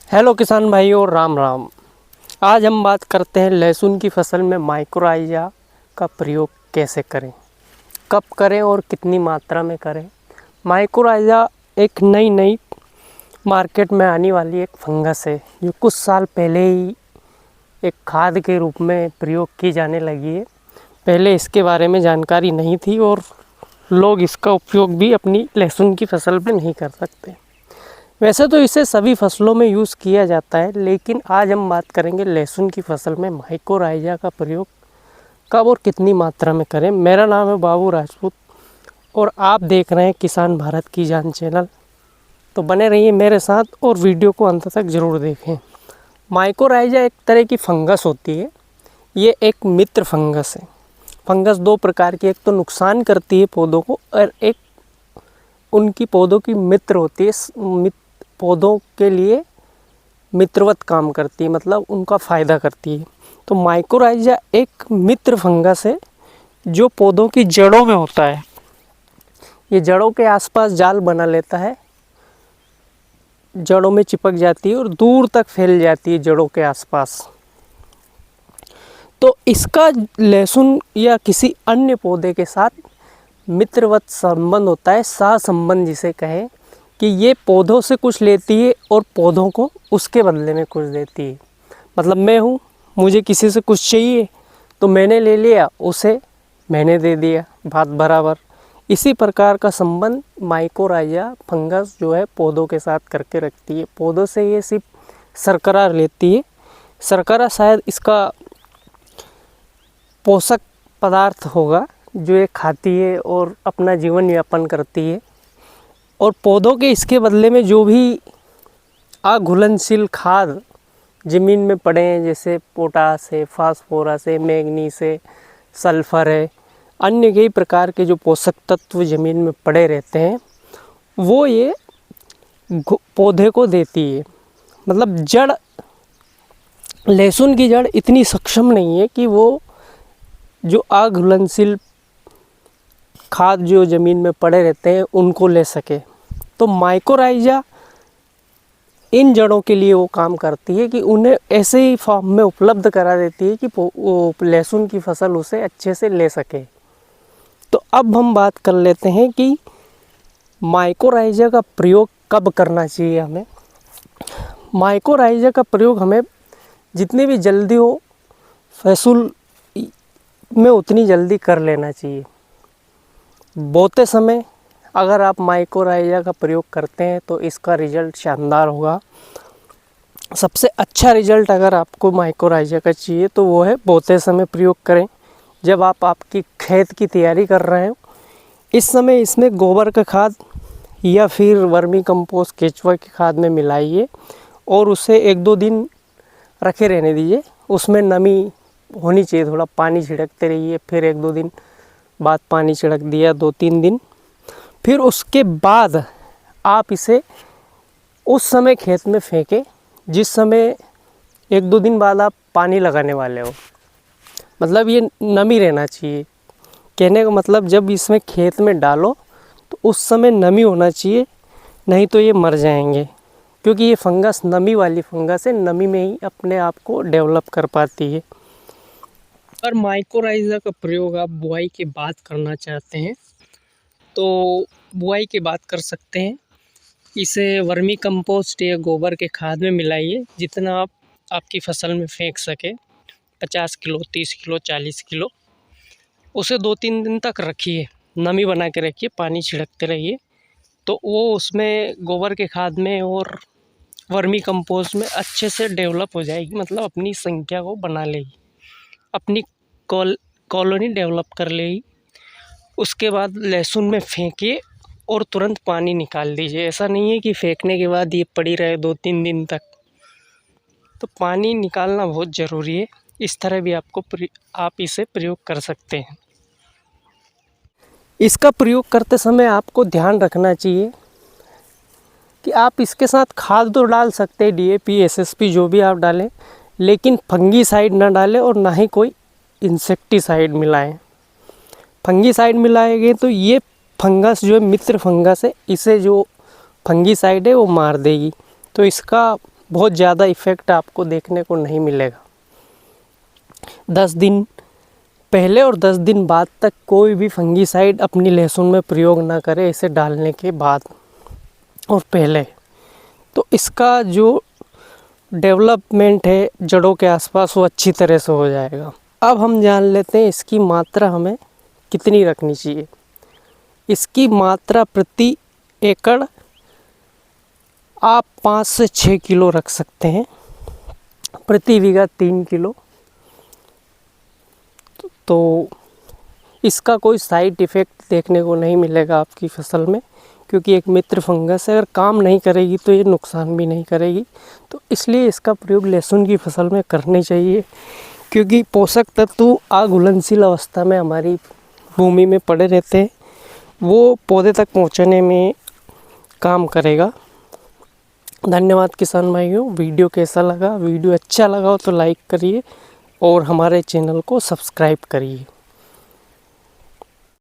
Hello किसान भाइयों, राम राम। आज हम बात करते हैं लहसुन की फसल में माइक्रोराइजा का प्रयोग कैसे करें, कब करें और कितनी मात्रा में करें। माइक्रोराइजा एक नई मार्केट में आने वाली एक फंगस है जो कुछ साल पहले ही एक खाद के रूप में प्रयोग की जाने लगी है। पहले इसके बारे में जानकारी नहीं थी और लोग इसका उपयोग भी अपनी लहसुन की फसल पे नहीं कर सकते। वैसे तो इसे सभी फसलों में यूज़ किया जाता है, लेकिन आज हम बात करेंगे लहसुन की फसल में माइक्रोराइजा का प्रयोग कब और कितनी मात्रा में करें। मेरा नाम है बाबू राजपूत और आप देख रहे हैं किसान भारत की जान चैनल। तो बने रहिए मेरे साथ और वीडियो को अंत तक ज़रूर देखें। माइक्रोराइजा एक तरह की फंगस होती है। ये एक मित्र फंगस है। फंगस दो प्रकार की, एक तो नुकसान करती है पौधों को और एक उनकी पौधों की मित्र होती है। पौधों के लिए मित्रवत काम करती है, मतलब उनका फ़ायदा करती है। तो माइक्रोराइजा एक मित्र फंगस है जो पौधों की जड़ों में होता है। ये जड़ों के आसपास जाल बना लेता है, जड़ों में चिपक जाती है और दूर तक फैल जाती है जड़ों के आसपास। तो इसका लहसुन या किसी अन्य पौधे के साथ मित्रवत संबंध होता है, सह संबंध जिसे कहें, कि ये पौधों से कुछ लेती है और पौधों को उसके बदले में कुछ देती है। मतलब मैं हूँ, मुझे किसी से कुछ चाहिए तो मैंने ले लिया, उसे मैंने दे दिया, बात बराबर। इसी प्रकार का संबंध माइक्रोराइजा फंगस जो है पौधों के साथ करके रखती है। पौधों से ये सिर्फ शर्करा लेती है। शर्करा शायद इसका पोषक पदार्थ होगा जो ये खाती है और अपना जीवन यापन करती है। और पौधों के इसके बदले में जो भी अघुलनशील खाद ज़मीन में पड़े हैं, जैसे पोटास है, फास्फोरस है, मैग्नीज है, सल्फ़र है, अन्य कई प्रकार के जो पोषक तत्व ज़मीन में पड़े रहते हैं, वो ये पौधे को देती है। मतलब जड़, लहसुन की जड़ इतनी सक्षम नहीं है कि वो जो अघुलनशील खाद जो ज़मीन में पड़े रहते हैं उनको ले सके। तो माइक्रोराइजा इन जड़ों के लिए वो काम करती है कि उन्हें ऐसे ही फॉर्म में उपलब्ध करा देती है कि वो लहसुन की फसल उसे अच्छे से ले सके। तो अब हम बात कर लेते हैं कि माइक्रोराइजा का प्रयोग कब करना चाहिए हमें। माइक्रोराइजा का प्रयोग हमें जितनी भी जल्दी हो फसल में उतनी जल्दी कर लेना चाहिए। बोते समय अगर आप माइक्रोराइजा का प्रयोग करते हैं तो इसका रिज़ल्ट शानदार होगा। सबसे अच्छा रिज़ल्ट अगर आपको माइक्रोराइजा का चाहिए तो वो है बोते समय प्रयोग करें, जब आप आपकी खेत की तैयारी कर रहे हो। इस समय इसमें गोबर का खाद या फिर वर्मी कंपोस्ट केचुआ की खाद में मिलाइए और उसे 1-2 दिन रखे रहने दीजिए। उसमें नमी होनी चाहिए, थोड़ा पानी छिड़कते रहिए। फिर 1-2 दिन बाद पानी छिड़क दिया, 2-3 दिन। फिर उसके बाद आप इसे उस समय खेत में फेंकें जिस समय 1-2 दिन बाद आप पानी लगाने वाले हो। मतलब ये नमी रहना चाहिए। कहने का मतलब जब इसमें खेत में डालो तो उस समय नमी होना चाहिए, नहीं तो ये मर जाएंगे, क्योंकि ये फंगस नमी वाली फंगस है, नमी में ही अपने आप को डेवलप कर पाती है। और माइक्रोराइजा का प्रयोग आप बुआई के बाद करना चाहते हैं तो बुआई के बाद कर सकते हैं। इसे वर्मी कंपोस्ट या गोबर के खाद में मिलाइए, जितना आप आपकी फसल में फेंक सके, 50 किलो, 30 किलो, 40 किलो। उसे 2-3 दिन तक रखिए, नमी बना के रखिए, पानी छिड़कते रहिए। तो वो उसमें गोबर के खाद में और वर्मी कंपोस्ट में अच्छे से डेवलप हो जाएगी, मतलब अपनी संख्या को बना लेगी, अपनी कॉलोनी डेवलप कर लेगी। उसके बाद लहसुन में फेंकिए और तुरंत पानी निकाल दीजिए। ऐसा नहीं है कि फेंकने के बाद ये पड़ी रहे 2-3 दिन तक, तो पानी निकालना बहुत ज़रूरी है। इस तरह भी आप इसे प्रयोग कर सकते हैं। इसका प्रयोग करते समय आपको ध्यान रखना चाहिए कि आप इसके साथ खाद तो डाल सकते हैं, DAP, SSP जो भी आप डालें, लेकिन फंगीसाइड ना डालें और ना ही कोई इंसेक्टिसाइड मिलाएं। फंगीसाइड मिलाएंगे तो ये फंगस जो है मित्र फंगस है, इसे जो फंगीसाइड है वो मार देगी। तो इसका बहुत ज़्यादा इफ़ेक्ट आपको देखने को नहीं मिलेगा। 10 दिन पहले और 10 दिन बाद तक कोई भी फंगीसाइड अपनी लहसुन में प्रयोग ना करें इसे डालने के बाद और पहले। तो इसका जो डेवलपमेंट है जड़ों के आसपास वो अच्छी तरह से हो जाएगा। अब हम जान लेते हैं इसकी मात्रा हमें कितनी रखनी चाहिए। इसकी मात्रा प्रति एकड़ आप 5 से 6 किलो रख सकते हैं, प्रति बीघा 3 किलो। तो इसका कोई साइड इफ़ेक्ट देखने को नहीं मिलेगा आपकी फसल में, क्योंकि एक मित्र फंगस है, अगर काम नहीं करेगी तो ये नुकसान भी नहीं करेगी। तो इसलिए इसका प्रयोग लहसुन की फसल में करनी चाहिए, क्योंकि पोषक तत्व अघुलनशील अवस्था में हमारी भूमि में पड़े रहते हैं, वो पौधे तक पहुंचने में काम करेगा। धन्यवाद किसान भाइयों। वीडियो कैसा लगा? वीडियो अच्छा लगा हो तो लाइक करिए और हमारे चैनल को सब्सक्राइब करिए।